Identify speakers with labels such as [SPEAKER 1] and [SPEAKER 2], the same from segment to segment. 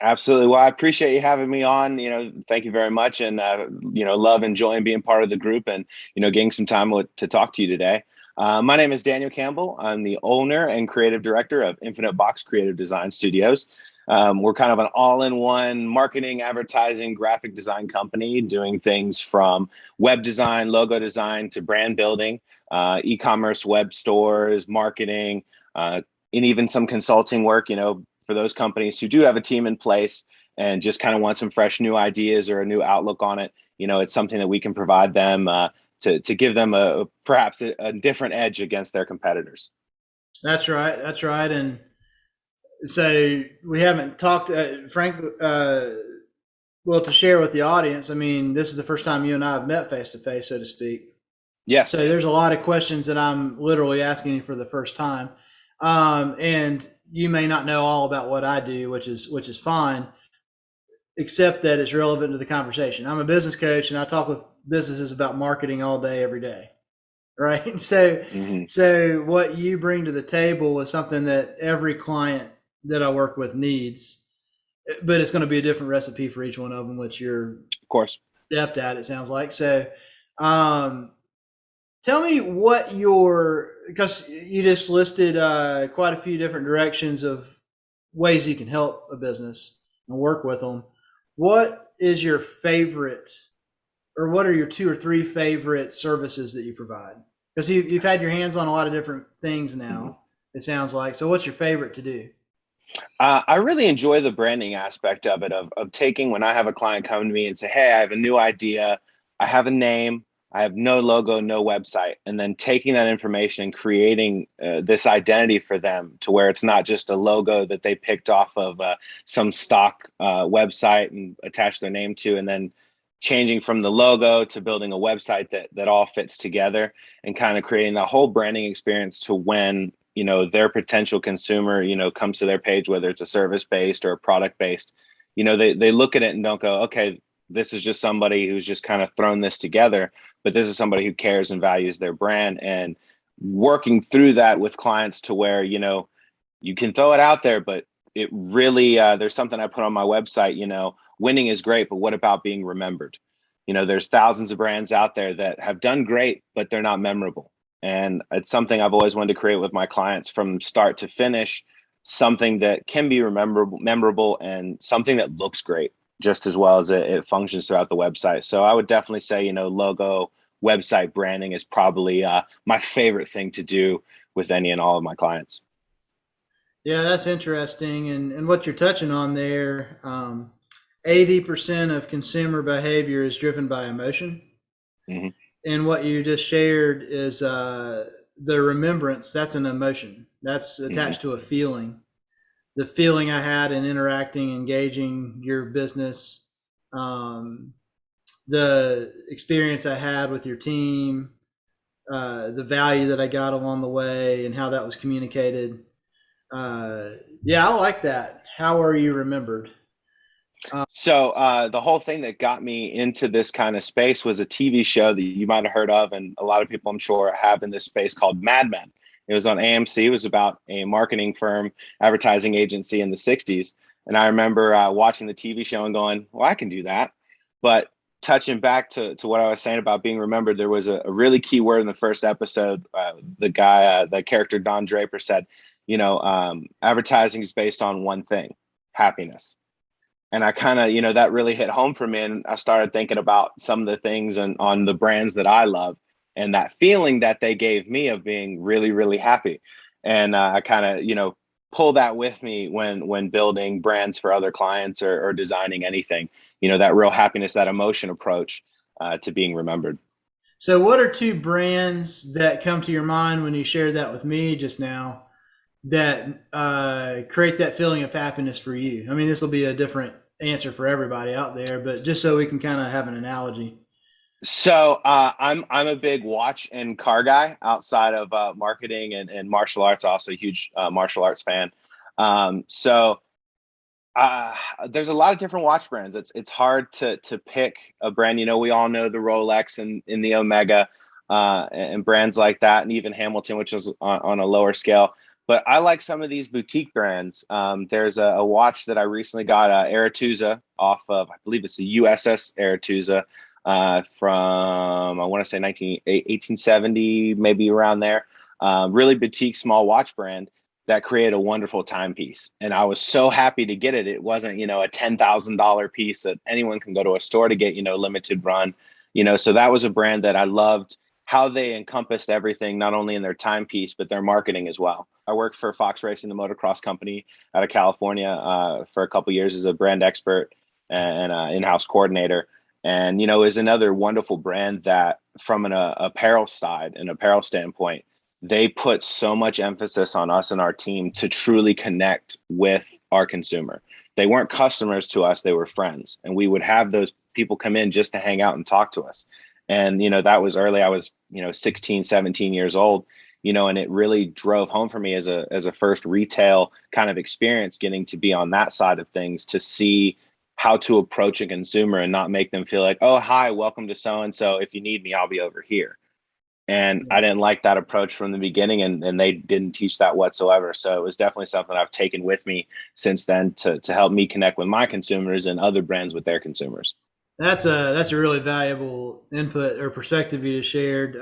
[SPEAKER 1] Absolutely. Well, I appreciate you having me on. Thank you very much, and love enjoying being part of the group and getting some time to talk to you today. My name is Daniel Campbell. I'm the owner and creative director of Infinite Box Creative Design Studios. We're kind of an all-in-one marketing, advertising, graphic design company, doing things from web design, logo design to brand building, e-commerce, web stores, marketing, and even some consulting work. For those companies who do have a team in place and just kind of want some fresh new ideas or a new outlook on it, it's something that we can provide them to give them perhaps a different edge against their competitors.
[SPEAKER 2] That's right. That's right. And so we haven't talked, Frank. Well, to share with the audience, I mean, this is the first time you and I have met face to face, so to speak. So
[SPEAKER 1] Yes.
[SPEAKER 2] there's a lot of questions that I'm literally asking you for the first time, and you may not know all about what I do, which is fine, except that it's relevant to the conversation. I'm a business coach, and I talk with businesses about marketing all day, every day, right? So,
[SPEAKER 1] Hmm.
[SPEAKER 2] so what you bring to the table is something that every client that I work with needs, but it's going to be a different recipe for each one of them, which you're
[SPEAKER 1] Of course.
[SPEAKER 2] adept at. It sounds like so. Um, Tell me what your, because you just listed quite a few different directions of ways you can help a business and work with them. What is your favorite, or what are your two or three favorite services that you provide? Because you've had your hands on a lot of different things
[SPEAKER 1] Hmm.
[SPEAKER 2] now, it sounds like. So, what's your favorite to do?
[SPEAKER 1] I really enjoy the branding aspect of it, of taking when I have a client come to me and say, "Hey, I have a new idea. I have a name. I have no logo, no website," and then taking that information and creating this identity for them to where it's not just a logo that they picked off of some stock website and attached their name to, and then changing from the logo to building a website that all fits together and kind of creating the whole branding experience to when their potential consumer comes to their page, whether it's a service based or a product based. They look at it and don't go, okay, this is just somebody who's just kind of thrown this together, but this is somebody who cares and values their brand. And working through that with clients to where you can throw it out there, but it really there's something I put on my website. Winning is great, but what about being remembered? There's thousands of brands out there that have done great, but they're not memorable. And it's something I've always wanted to create with my clients from start to finish, something that can be memorable, and something that looks great just as well as it functions throughout the website. So I would definitely say, logo, website branding is probably my favorite thing to do with any and all of my clients.
[SPEAKER 2] Yeah, that's interesting. And what you're touching on there, 80% of consumer behavior is driven by emotion.
[SPEAKER 1] Hmm.
[SPEAKER 2] And what you just shared is the remembrance. That's an emotion. That's
[SPEAKER 1] Hmm.
[SPEAKER 2] attached to a feeling. The feeling I had in interacting, engaging your business, um, the experience I had with your team, the value that I got along the way, and how that was communicated. Uh, yeah, I like that. How are you remembered? Uh,
[SPEAKER 1] So the whole thing that got me into this kind of space was a TV show that you might have heard of, and a lot of people I'm sure have in this space, called Mad Men. It was on AMC. It was about a marketing firm, advertising agency in the '60s. And I remember watching the TV show and going, "Well, I can do that." But touching back to what I was saying about being remembered, there was a really key word in the first episode. The character Don Draper said, advertising is based on one thing: happiness. And I kind of, that really hit home for me. And I started thinking about some of the things and on the brands that I love and that feeling that they gave me of being really, really happy. And I kind of, pull that with me when building brands for other clients or designing anything, that real happiness, that emotion approach to being remembered.
[SPEAKER 2] so, what are two brands that come to your mind when you shared that with me just now that create that feeling of happiness for you? I mean, this will be a different answer for everybody out there, but just so we can kind of have an analogy.
[SPEAKER 1] So I'm a big watch and car guy outside of marketing and martial arts. Also a huge martial arts fan. So uh, there's a lot of different watch brands. It's hard to pick a brand. We all know the Rolex and the Omega and brands like that, and even Hamilton, which is on a lower scale. But I like some of these boutique brands. There's a watch that I recently got, Aretusa, off of, I believe it's the USS Aretusa, from, I want to say 1870, maybe around there. Really boutique small watch brand that created a wonderful timepiece. And I was so happy to get it. It wasn't, a $10,000 piece that anyone can go to a store to get, limited run, so that was a brand that I loved how they encompassed everything, not only in their timepiece, but their marketing as well. I worked for Fox Racing, the motocross company out of California, for a couple of years as a brand expert and in-house coordinator. And, is another wonderful brand that from an apparel side, an apparel standpoint, they put so much emphasis on us and our team to truly connect with our consumer. They weren't customers to us, they were friends. And we would have those people come in just to hang out and talk to us. And, that was early. I was, 16, 17 years old, and it really drove home for me as a first retail kind of experience, getting to be on that side of things, to see how to approach a consumer and not make them feel like, oh, hi, welcome to so-and-so. If you need me, I'll be over here. And I didn't like that approach from the beginning, and they didn't teach that whatsoever. So it was definitely something I've taken with me since then to help me connect with my consumers and other brands with their consumers.
[SPEAKER 2] That's a really valuable input or perspective you just shared.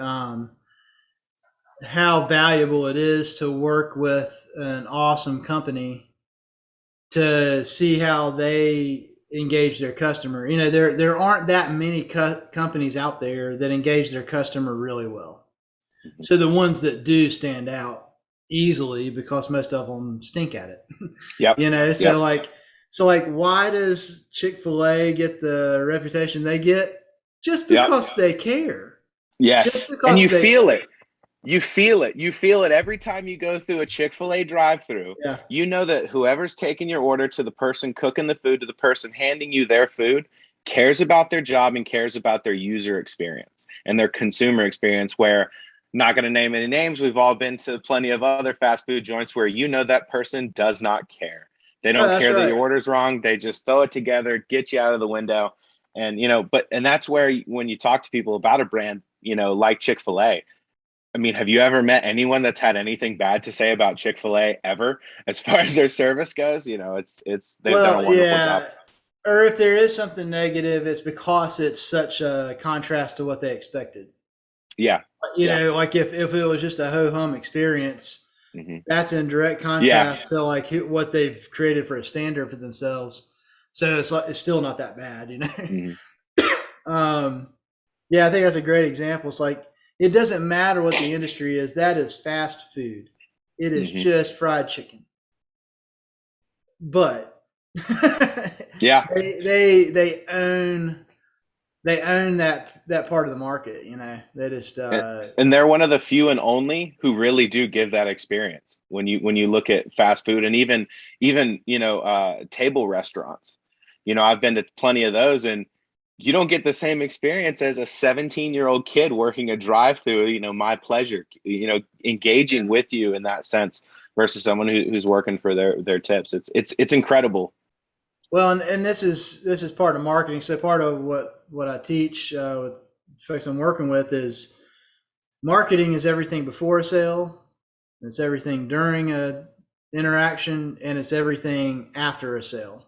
[SPEAKER 2] How valuable it is to work with an awesome company to see how they engage their customer. There aren't that many companies out there that engage their customer really well.
[SPEAKER 1] Mm-hmm.
[SPEAKER 2] So the ones that do stand out easily because most of them stink at it.
[SPEAKER 1] Yep.
[SPEAKER 2] So
[SPEAKER 1] Yep.
[SPEAKER 2] why does Chick-fil-A get the reputation they get? Just
[SPEAKER 1] Yep.
[SPEAKER 2] because they care. Just
[SPEAKER 1] Yes. And
[SPEAKER 2] because
[SPEAKER 1] you
[SPEAKER 2] they
[SPEAKER 1] feel
[SPEAKER 2] care.
[SPEAKER 1] it. You feel it. You feel it every time you go through a Chick-fil-A drive-through.
[SPEAKER 2] Yeah.
[SPEAKER 1] You know that whoever's taking your order, to the person cooking the food, to the person handing you their food, cares about their job and cares about their user experience and their consumer experience. Where, not going to name any names, we've all been to plenty of other fast food joints where that person does not care. They
[SPEAKER 2] Oh,
[SPEAKER 1] don't
[SPEAKER 2] that's
[SPEAKER 1] care that your
[SPEAKER 2] right.
[SPEAKER 1] order's wrong. They just throw it together, get you out of the window. And, and that's where when you talk to people about a brand, like Chick-fil-A, I mean, have you ever met anyone that's had anything bad to say about Chick-fil-A ever, as far as their service goes? It's they've done a
[SPEAKER 2] Well,
[SPEAKER 1] wonderful job.
[SPEAKER 2] yeah. Or if there is something negative, it's because it's such a contrast to what they expected.
[SPEAKER 1] Yeah, yeah,
[SPEAKER 2] Like if it was just a ho hum experience,
[SPEAKER 1] hmm
[SPEAKER 2] that's in direct
[SPEAKER 1] yeah,
[SPEAKER 2] contrast to like what they've created for a standard for themselves. So it's still not that bad.
[SPEAKER 1] hmm
[SPEAKER 2] um, yeah, I think that's a great example. It's like it doesn't matter what the industry is. That is fast food. It is
[SPEAKER 1] hmm
[SPEAKER 2] just fried chicken. But
[SPEAKER 1] yeah.
[SPEAKER 2] they own that part of the market. They just
[SPEAKER 1] and, and they're one of the few and only who really do give that experience when you look at fast food, and even table restaurants. I've been to plenty of those, and you don't get the same experience as a 17-year-old kid working a drive-through, my pleasure, engaging with you in that sense, versus someone who's working for their tips. It's incredible.
[SPEAKER 2] well, and this is part of marketing. So part of what I teach with folks I'm working with is marketing is everything before a sale, it's everything during a interaction, and it's everything after a sale.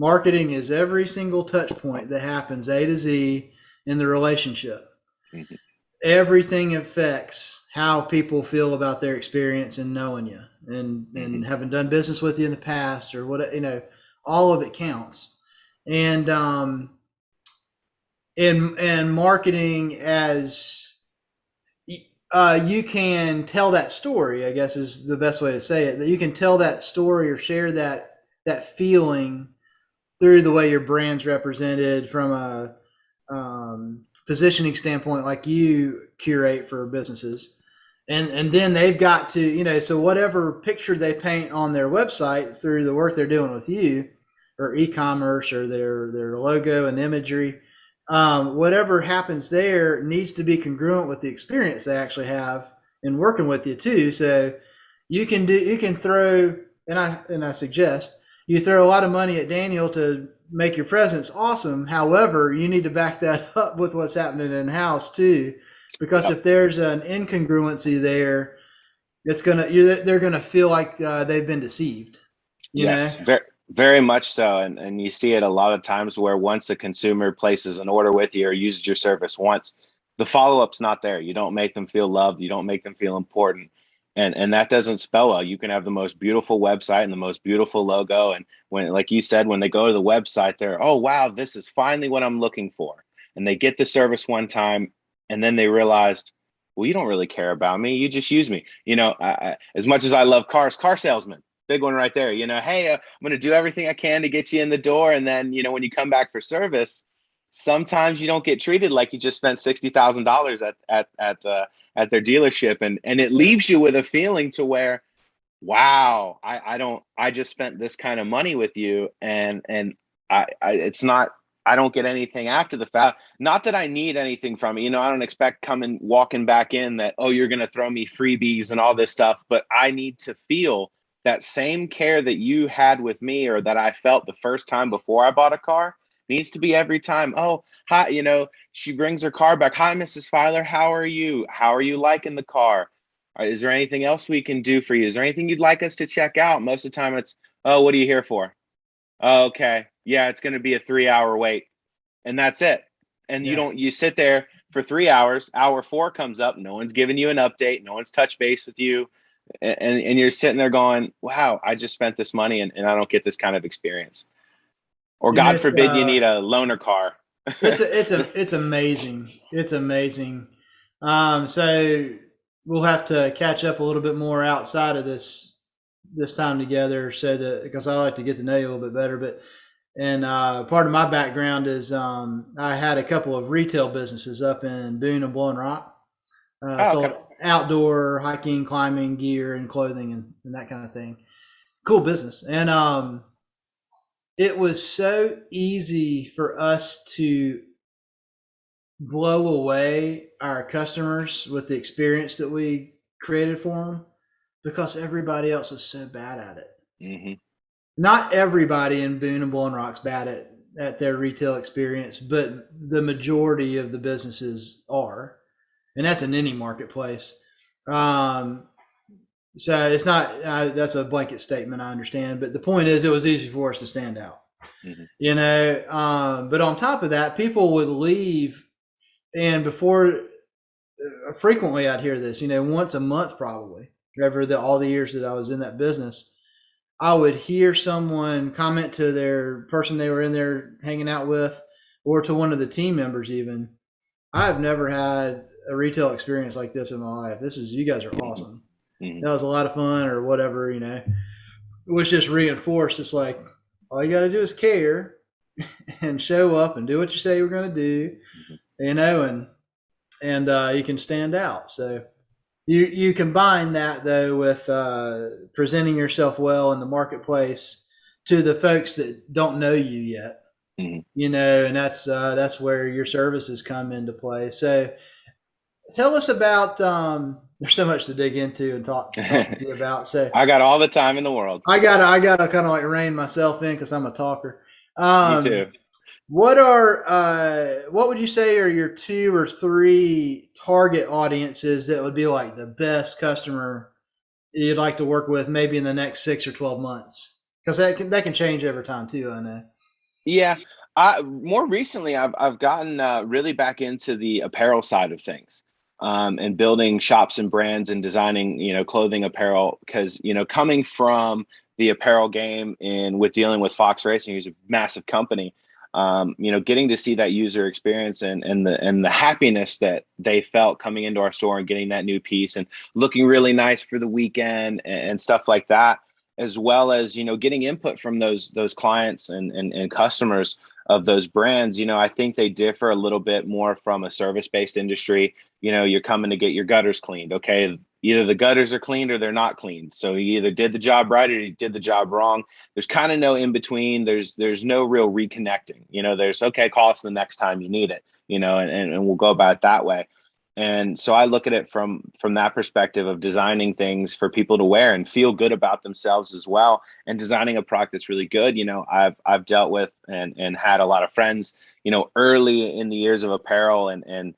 [SPEAKER 2] Marketing is every single touch point that happens A to Z in the relationship.
[SPEAKER 1] Mhm.
[SPEAKER 2] Everything affects how people feel about their experience in knowing you and
[SPEAKER 1] Mhm.
[SPEAKER 2] having done business with you in the past or what all of it counts. And in marketing, as you can tell that story, I guess is the best way to say it, that you can tell that story or share that feeling through the way your brand's represented from a positioning standpoint, like you curate for businesses. And then they've got to, so whatever picture they paint on their website through the work they're doing with you, or e-commerce, or their logo and imagery, whatever happens there needs to be congruent with the experience they actually have in working with you too. So you can throw, and I suggest you throw a lot of money at Daniel to make your presence awesome. However, you need to back that up with what's happening in house too, because
[SPEAKER 1] Yep.
[SPEAKER 2] if there's an incongruency there, they're gonna feel like they've been deceived. You know.
[SPEAKER 1] Yes, very, very much so. And you see it a lot of times where once a consumer places an order with you or uses your service once, the follow-up's not there. You don't make them feel loved, you don't make them feel important. And that doesn't spell well. You can have the most beautiful website and the most beautiful logo. And when, like you said, when they go to the website, they're, oh wow, this is finally what I'm looking for. And they get the service one time and then they realized, well, you don't really care about me. You just use me. As much as I love cars, car salesman, big one right there. Hey, I'm going to do everything I can to get you in the door. And then, when you come back for service, sometimes you don't get treated like you just spent $60,000 at their dealership. And it
[SPEAKER 2] Yeah.
[SPEAKER 1] leaves you with a feeling to where, wow, I just spent this kind of money with you. And it's not, I don't get anything after the fact. Not that I need anything from it. I don't expect coming walking back in that, oh, you're going to throw me freebies and all this stuff, but I need to feel that same care that you had with me or that I felt the first time before I bought a car needs to be every time. Oh, hi, she brings her car back. Hi, Mrs. Filer. How are you? How are you liking the car? Is there anything else we can do for you? Is there anything you'd like us to check out? Most of the time it's, oh, what are you here for? Oh, okay. Yeah, it's going to be a 3 hour wait. And that's it. And
[SPEAKER 2] Yeah.
[SPEAKER 1] you sit there for 3 hours. Hour four comes up. No one's giving you an update. No one's touched base with you. And you're sitting there going, wow, I just spent this money and I don't get this kind of experience. Or
[SPEAKER 2] And
[SPEAKER 1] God forbid you need a loaner car.
[SPEAKER 2] it's amazing. It's amazing. So we'll have to catch up a little bit more outside of this time together, so that because I like to get to know you a little bit better. But and part of my background is I had a couple of retail businesses up in Boone and Blowing Rock.
[SPEAKER 1] Oh, okay.
[SPEAKER 2] Sold outdoor hiking, climbing gear, and clothing, and that kind of thing. Cool business, and it was so easy for us to blow away our customers with the experience that we created for them because everybody else was so bad at it.
[SPEAKER 1] Hmm.
[SPEAKER 2] Not everybody in Boone and Blowing Rock's bad at their retail experience, but the majority of the businesses are, and that's in any marketplace. Um, so it's not that's a blanket statement, I understand, but the point is, it was easy for us to stand out.
[SPEAKER 1] Hmm.
[SPEAKER 2] But on top of that, people would leave, and before frequently I'd hear this, once a month probably, over all the years that I was in that business, I would hear someone comment to their person they were in there hanging out with, or to one of the team members even, I've never had a retail experience like this in my life. You guys are awesome.
[SPEAKER 1] Hmm.
[SPEAKER 2] That was a lot of fun, or whatever, It was just reinforced. It's like, all you got to do is care and show up and do what you say you're going to do, and you can stand out. So you combine that though with presenting yourself well in the marketplace to the folks that don't know you yet,
[SPEAKER 1] Hmm.
[SPEAKER 2] and that's where your services come into play. So tell us about. There's so much to dig into and talk with you about. So
[SPEAKER 1] I got all the time in the world.
[SPEAKER 2] I gotta kind of like rein myself in because I'm a talker.
[SPEAKER 1] Me
[SPEAKER 2] Um,
[SPEAKER 1] too.
[SPEAKER 2] what would you say are your two or three target audiences that would be like the best customer you'd like to work with, maybe in the next 6 or 12 months? Because that can change over time too. I know.
[SPEAKER 1] Yeah. More recently, I've gotten really back into the apparel side of things, and building shops and brands and designing, clothing, apparel. Because coming from the apparel game and with dealing with Fox Racing, who's a massive company, getting to see that user experience and the happiness that they felt coming into our store and getting that new piece and looking really nice for the weekend and stuff like that, as well as getting input from those clients and customers of those brands. I think they differ a little bit more from a service-based industry. You're coming to get your gutters cleaned. Okay, either the gutters are cleaned or they're not cleaned, so you either did the job right or you did the job wrong. There's kind of no in between. There's no real reconnecting. There's, okay, call us the next time you need it, and we'll go about it that way. And so I look at it from that perspective of designing things for people to wear and feel good about themselves as well, and designing a product that's really good. I've dealt with and had a lot of friends, early in the years of apparel, and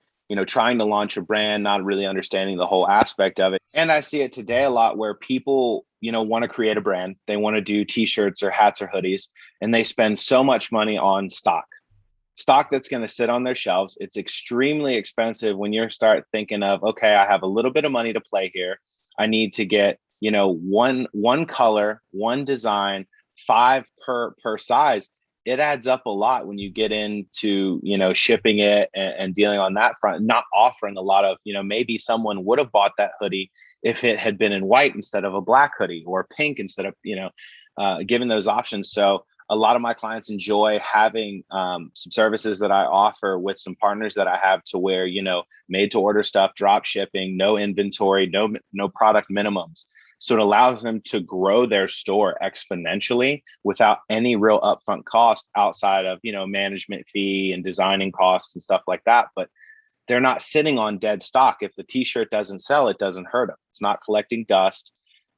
[SPEAKER 1] trying to launch a brand, not really understanding the whole aspect of it. And I see it today a lot where people, want to create a brand. They want to do t-shirts or hats or hoodies, and they spend so much money on stock that's going to sit on their shelves. It's extremely expensive when you start thinking of, okay, I have a little bit of money to play here. I need to get, one color, one design, five per size. It adds up a lot when you get into, shipping it and dealing on that front, not offering a lot of, maybe someone would have bought that hoodie if it had been in white instead of a black hoodie, or pink instead of, given those options. So a lot of my clients enjoy having some services that I offer with some partners that I have, to where, made to order stuff, drop shipping, no inventory, no product minimums. So it allows them to grow their store exponentially without any real upfront cost outside of, management fee and designing costs and stuff like that. But they're not sitting on dead stock. If the t-shirt doesn't sell, it doesn't hurt them. It's not collecting dust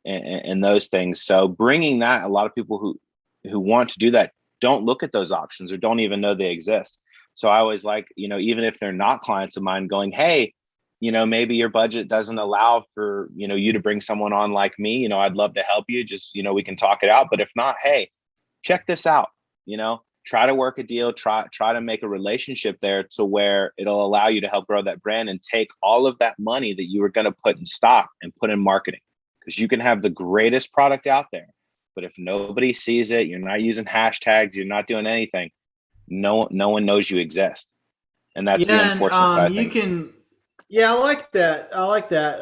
[SPEAKER 1] and those things. So bringing that, a lot of people who want to do that don't look at those options or don't even know they exist. So I always like, even if they're not clients of mine, going, hey, maybe your budget doesn't allow for, you to bring someone on like me, I'd love to help you. Just, we can talk it out. But if not, hey, check this out, try to work a deal, try to make a relationship there to where it'll allow you to help grow that brand and take all of that money that you were going to put in stock and put in marketing. Because you can have the greatest product out there, but if nobody sees it, you're not using hashtags, you're not doing anything, no one knows you exist. And that's the
[SPEAKER 2] Yeah, and
[SPEAKER 1] unfortunate side of
[SPEAKER 2] you
[SPEAKER 1] things.
[SPEAKER 2] can. Yeah, I like that. I like that.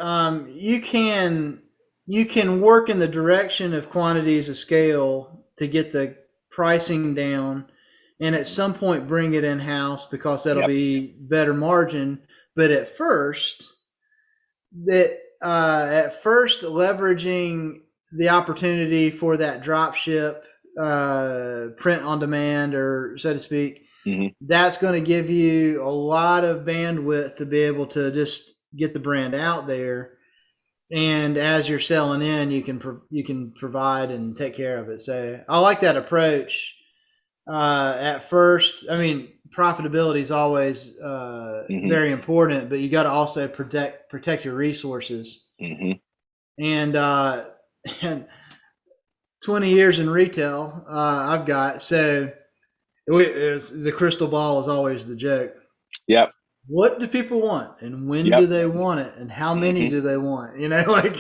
[SPEAKER 2] You can work in the direction of quantities of scale to get the pricing down, and at some point bring it in house because that'll
[SPEAKER 1] Yep.
[SPEAKER 2] be better margin. But at first leveraging the opportunity for that drop ship, print on demand, or so to speak,
[SPEAKER 1] Hmm.
[SPEAKER 2] that's going to give you a lot of bandwidth to be able to just get the brand out there. And as you're selling in, you can provide and take care of it. So I like that approach. At first, I mean, profitability is always
[SPEAKER 1] Hmm.
[SPEAKER 2] very important, but you got to also protect your resources.
[SPEAKER 1] Hmm.
[SPEAKER 2] And and 20 years in retail, I've got so the crystal ball is always the joke.
[SPEAKER 1] Yep.
[SPEAKER 2] What do people want, and when do
[SPEAKER 1] Yep.
[SPEAKER 2] they want it, and how many
[SPEAKER 1] Hmm.
[SPEAKER 2] do they want? Like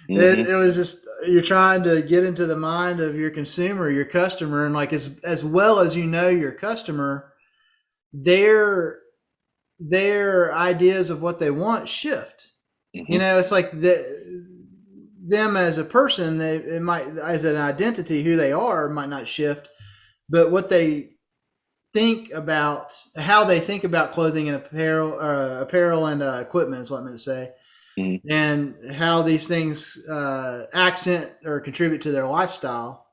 [SPEAKER 1] Hmm.
[SPEAKER 2] it was just, you're trying to get into the mind of your consumer, your customer, and like as well as your customer, their their ideas of what they want shift.
[SPEAKER 1] Hmm.
[SPEAKER 2] It's like them as a person, it might, as an identity, who they are might not shift, but what they think about, how they think about clothing and apparel and equipment is what I meant to say,
[SPEAKER 1] Hmm.
[SPEAKER 2] and how these things accent or contribute to their lifestyle,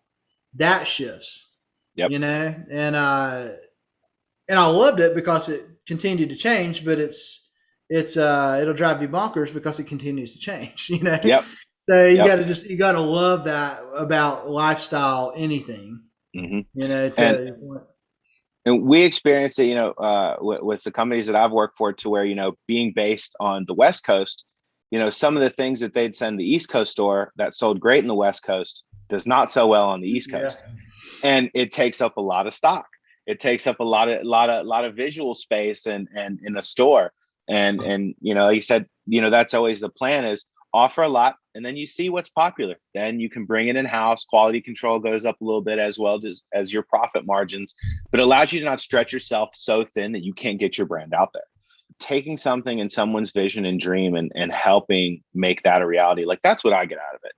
[SPEAKER 2] that shifts,
[SPEAKER 1] Yep.
[SPEAKER 2] and I loved it because it continued to change, but it'll drive you bonkers because it continues to change,
[SPEAKER 1] Yep.
[SPEAKER 2] So
[SPEAKER 1] Yep.
[SPEAKER 2] you gotta love that about lifestyle, anything,
[SPEAKER 1] Hmm. And
[SPEAKER 2] to
[SPEAKER 1] and we experienced it, with the companies that I've worked for, to where, being based on the West Coast, some of the things that they'd send the East Coast store that sold great in the West Coast does not sell well on the East
[SPEAKER 2] yeah.
[SPEAKER 1] Coast. And it takes up a lot of stock. It takes up a lot of visual space and in a store. And like you said, that's always the plan, is offer a lot and then you see what's popular. Then you can bring it in house. Quality control goes up a little bit, as well as your profit margins, but it allows you to not stretch yourself so thin that you can't get your brand out there. Taking something in someone's vision and dream and helping make that a reality, like, that's what I get out of it.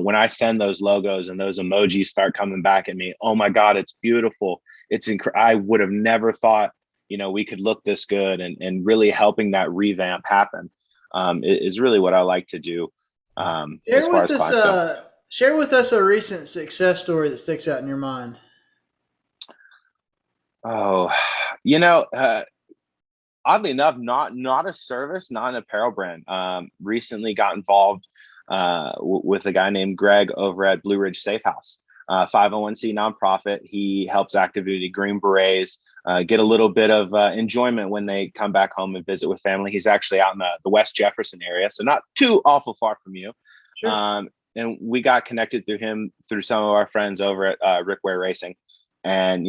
[SPEAKER 1] When I send those logos and those emojis start coming back at me, oh my God, it's beautiful. I would have never thought, we could look this good, and really helping that revamp happen is really what I like to do, as
[SPEAKER 2] Share
[SPEAKER 1] far
[SPEAKER 2] with
[SPEAKER 1] as
[SPEAKER 2] us
[SPEAKER 1] clients go.
[SPEAKER 2] share with us a recent success story that sticks out in your mind.
[SPEAKER 1] Oh, you know, uh, oddly enough, not a service, not an apparel brand. Recently got involved with a guy named Greg over at Blue Ridge Safe House. 501c nonprofit. He helps active duty Green Berets get a little bit of enjoyment when they come back home and visit with family. He's actually out in the West Jefferson area, so not too awful far from you.
[SPEAKER 2] Sure.
[SPEAKER 1] And we got connected through him through some of our friends over at Rickware Racing. And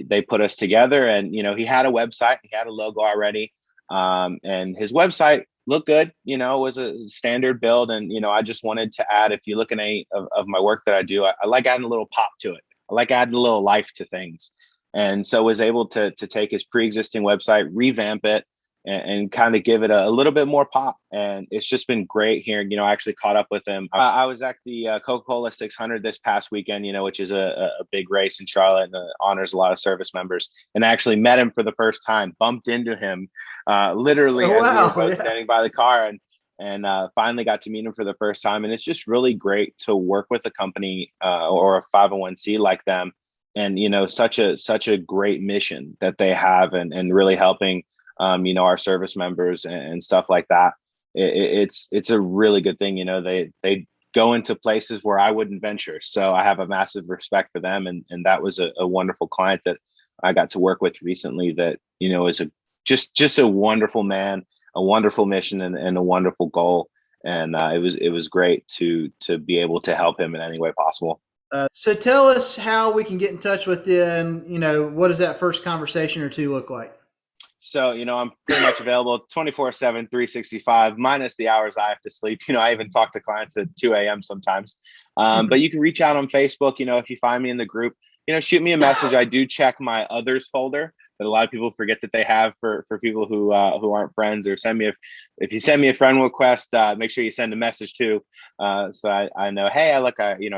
[SPEAKER 1] they put us together, and he had a website, he had a logo already, and his website looked good. Was a standard build, and I just wanted to add. If you look at any of my work that I do, I like adding a little pop to it. I like adding a little life to things, and so was able to take his pre-existing website, revamp it, and kind of give it a little bit more pop. And it's just been great hearing. I actually caught up with him. I was at the Coca-Cola 600 this past weekend, which is a big race in Charlotte and honors a lot of service members. And I actually met him for the first time, bumped into him literally
[SPEAKER 2] Oh,
[SPEAKER 1] as we were
[SPEAKER 2] wow.
[SPEAKER 1] both
[SPEAKER 2] Yeah.
[SPEAKER 1] standing by the car, and finally got to meet him for the first time. And it's just really great to work with a company or a 501c like them. And, such a great mission that they have, and really helping our service members and stuff like that. It's a really good thing. They go into places where I wouldn't venture. So I have a massive respect for them. And that was a wonderful client that I got to work with recently that, is just a wonderful man, a wonderful mission, and a wonderful goal. And it was great to be able to help him in any way possible.
[SPEAKER 2] So tell us how we can get in touch with you, and what does that first conversation or two look like?
[SPEAKER 1] So, I'm pretty much available 24/7, 365, minus the hours I have to sleep. I even talk to clients at 2 a.m. sometimes. But you can reach out on Facebook. If you find me in the group, shoot me a message. I do check my others folder that a lot of people forget that they have for people who aren't friends, or if you send me a friend request, make sure you send a message too. So I know, hey, I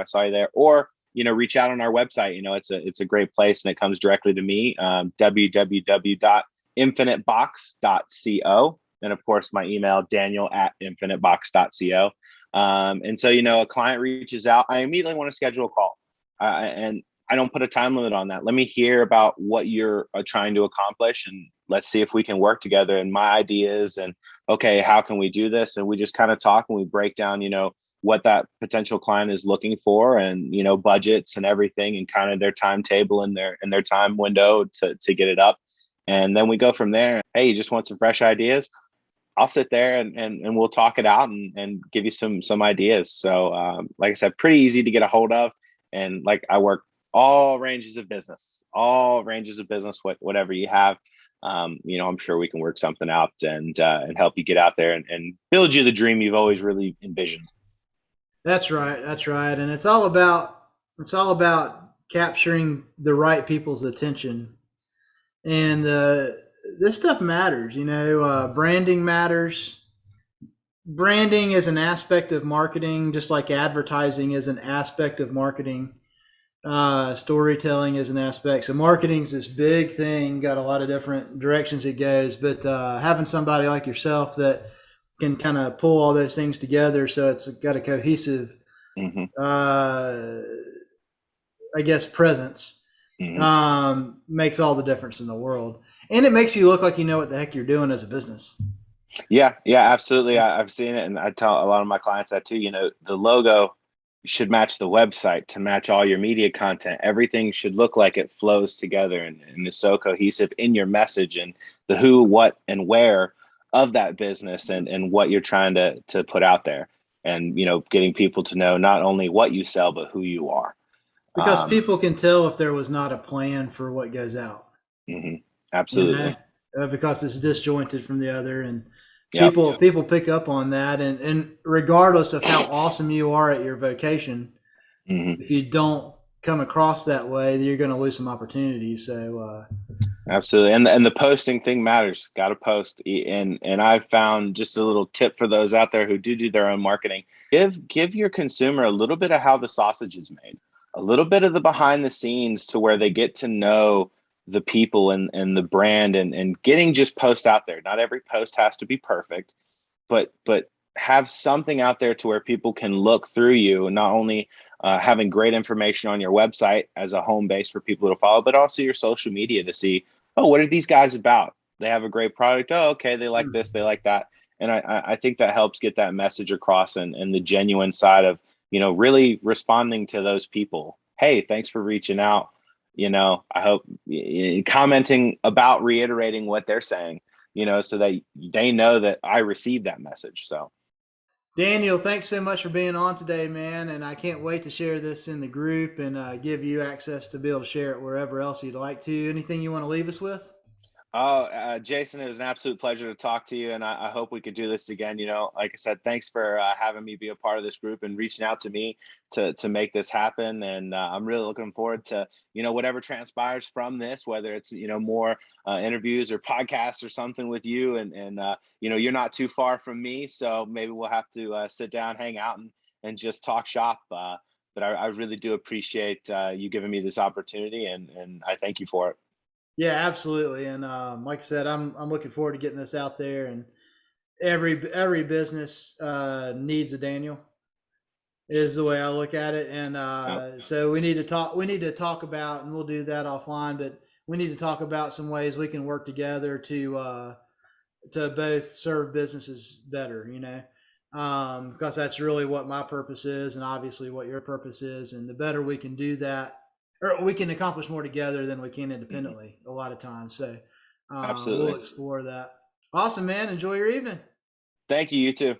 [SPEAKER 1] saw you there, or, reach out on our website. It's a great place, and it comes directly to me. www.infinitebox.co. And of course, my email, daniel@infinitebox.co. And so, a client reaches out, I immediately want to schedule a call. And I don't put a time limit on that. Let me hear about what you're trying to accomplish, and let's see if we can work together, and my ideas, and okay, how can we do this? And we just kind of talk, and we break down, what that potential client is looking for, and, budgets and everything, and kind of their timetable and their time window to get it up. And then we go from there. Hey, you just want some fresh ideas? I'll sit there and we'll talk it out, and give you some ideas. So, like I said, pretty easy to get a hold of. And like, I work all ranges of business, whatever you have. I'm sure we can work something out, and help you get out there, and build you the dream you've always really envisioned.
[SPEAKER 2] That's right. That's right. And it's all about capturing the right people's attention. And this stuff matters. Branding matters. Branding is an aspect of marketing, just like advertising is an aspect of marketing. Storytelling is an aspect. So marketing's this big thing, got a lot of different directions it goes. But having somebody like yourself that can kind of pull all those things together, so it's got a cohesive,
[SPEAKER 1] Mm-hmm.
[SPEAKER 2] uh, I guess, presence,
[SPEAKER 1] Mm-hmm.
[SPEAKER 2] makes all the difference in the world. And it makes you look like you know what the heck you're doing as a business.
[SPEAKER 1] Yeah, yeah, absolutely. I've seen it, and I tell a lot of my clients that too. The logo should match the website to match all your media content. Everything should look like it flows together, and is so cohesive in your message, and the who, what, and where of that business, and what you're trying to put out there, and getting people to know not only what you sell but who you are.
[SPEAKER 2] Because
[SPEAKER 1] Um,
[SPEAKER 2] people can tell if there was not a plan for what goes out,
[SPEAKER 1] mhm,
[SPEAKER 2] you know,
[SPEAKER 1] absolutely.
[SPEAKER 2] because it's disjointed from the other. And
[SPEAKER 1] Yep.
[SPEAKER 2] people pick up on that. And regardless of how awesome you are at your vocation,
[SPEAKER 1] Hmm.
[SPEAKER 2] if you don't come across that way, you're going to lose some opportunities. So,
[SPEAKER 1] Absolutely. And the posting thing matters. Got to post. And I've found, just a little tip for those out there who do their own marketing. Give your consumer a little bit of how the sausage is made, a little bit of the behind the scenes, to where they get to know the people, and the brand, and getting just posts out there. Not every post has to be perfect, but have something out there to where people can look through you, not only having great information on your website as a home base for people to follow, but also your social media to see, oh, what are these guys about? They have a great product. Oh, okay, they like this, they like that. And I think that helps get that message across, and the genuine side of, really responding to those people hey, thanks for reaching out. I hope commenting about reiterating what they're saying, so that they know that I received that message. So,
[SPEAKER 2] Daniel, thanks so much for being on today, man. And I can't wait to share this in the group and give you access to be able to share it wherever else you'd like to. Anything you want to leave us with?
[SPEAKER 1] oh, Jason, it was an absolute pleasure to talk to you, and I hope we could do this again. Like I said, thanks for having me be a part of this group and reaching out to me to make this happen. And I'm really looking forward to whatever transpires from this, whether it's more interviews or podcasts or something with you. And you're not too far from me, so maybe we'll have to sit down, hang out, and just talk shop. But I really do appreciate you giving me this opportunity, and I thank you for it.
[SPEAKER 2] Yeah, absolutely. And like I said, I'm looking forward to getting this out there. And every business needs a Daniel is the way I look at it. And
[SPEAKER 1] Yep.
[SPEAKER 2] so we need to talk. We need to talk about, and we'll do that offline. But we need to talk about some ways we can work together to both serve businesses better. Because that's really what my purpose is, and obviously what your purpose is. And the better we can do that, or we can accomplish more together than we can
[SPEAKER 1] Mhm.
[SPEAKER 2] independently a lot of times. So we'll
[SPEAKER 1] Absolutely.
[SPEAKER 2] explore that. Awesome, man. Enjoy your evening.
[SPEAKER 1] Thank you. You too.